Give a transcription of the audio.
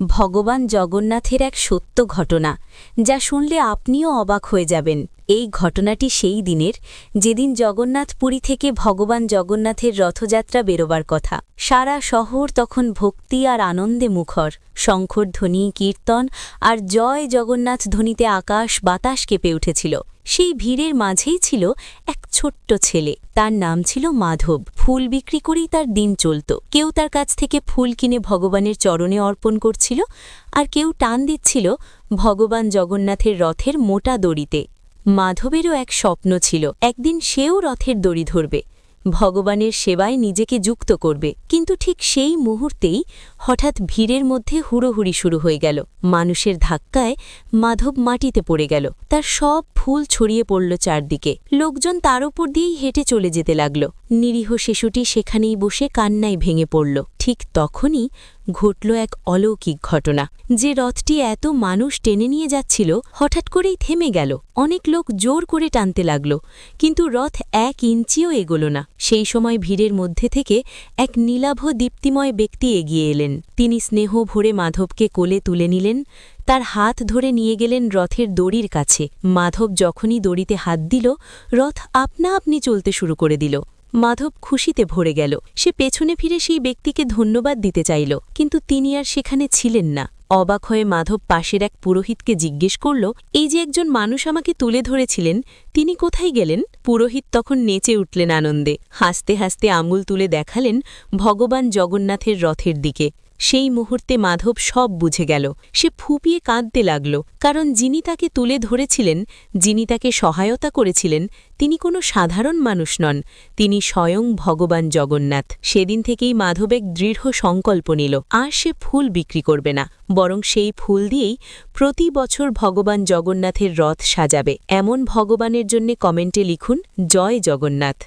ভগবান জগন্নাথের এক সত্য ঘটনা যা শুনলে আপনিও অবাক হয়ে যাবেন। এই ঘটনাটি সেই দিনের যেদিন জগন্নাথ পুরী থেকে ভগবান জগন্নাথের রথযাত্রা বেরোবার কথা। সারা শহর তখন ভক্তি আর আনন্দে মুখর। শঙ্খধ্বনি, কীর্তন আর জয় জগন্নাথ ধ্বনিতে আকাশ বাতাস কেঁপে উঠেছিল। সেই ভিড়ের মাঝেই ছিল এক ছোট্ট ছেলে। তার নাম ছিল মাধব। ফুল বিক্রি করেই তার দিন চলত। কেউ তার কাছ থেকে ফুল কিনে ভগবানের চরণে অর্পণ করছিল, আর কেউ টান দিচ্ছিল ভগবান জগন্নাথের রথের মোটা দড়িতে। মাধবেরও এক স্বপ্ন ছিল, একদিন সেও রথের দড়ি ধরবে, ভগবানের সেবায় নিজেকে যুক্ত করবে। কিন্তু ঠিক সেই মুহূর্তেই হঠাৎ ভিড়ের মধ্যে হুড়োহুড়ি শুরু হয়ে গেল। মানুষের ধাক্কায় মাধব মাটিতে পড়ে গেল। তার সব ফুল ছড়িয়ে পড়ল চারদিকে। লোকজন তার ওপর দিয়েই হেঁটে চলে যেতে লাগল। নিরীহ শিশুটি সেখানেই বসে কান্নায় ভেঙে পড়ল। ঠিক তখনই ঘটল এক অলৌকিক ঘটনা। যে রথটি এত মানুষ টেনে নিয়ে যাচ্ছিল হঠাৎ করেই থেমে গেল। অনেক লোক জোর করে টানতে লাগল, কিন্তু রথ 1 ইঞ্চিও এগোল না। সেই সময় ভিড়ের মধ্যে থেকে এক নীলাভ দীপ্তিময় ব্যক্তি এগিয়ে এলেন। তিনি স্নেহ ভরে মাধবকে কোলে তুলে নিলেন, তার হাত ধরে নিয়ে গেলেন রথের দড়ির কাছে। মাধব যখনই দড়িতে হাত দিল, রথ আপনা আপনি চলতে শুরু করে দিল। মাধব খুশিতে ভরে গেল। সে পেছনে ফিরে সেই ব্যক্তিকে ধন্যবাদ দিতে চাইল, কিন্তু তিনি আর সেখানে ছিলেন না। অবাক হয়ে মাধব পাশের এক পুরোহিতকে জিজ্ঞেস করল, এই যে একজন মানুষ আমাকে তুলে ধরেছিলেন, তিনি কোথায় গেলেন? পুরোহিত তখন নেচে উঠলেন আনন্দে। হাসতে হাসতে আঙুল তুলে দেখালেন ভগবান জগন্নাথের রথের দিকে। সেই মুহূর্তে মাধব সব বুঝে গেল। সে ফুঁপিয়ে কাঁদতে লাগল, কারণ যিনি তাকে তুলে ধরেছিলেন, যিনি তাকে সহায়তা করেছিলেন, তিনি কোনো সাধারণ মানুষ নন, তিনি স্বয়ং ভগবান জগন্নাথ। সেদিন থেকেই মাধব এক দৃঢ় সংকল্প নিল, আর সে ফুল বিক্রি করবে না, বরং সেই ফুল দিয়েই প্রতি বছর ভগবান জগন্নাথের রথ সাজাবে। এমন ভগবানের জন্য কমেন্টে লিখুন, জয় জগন্নাথ।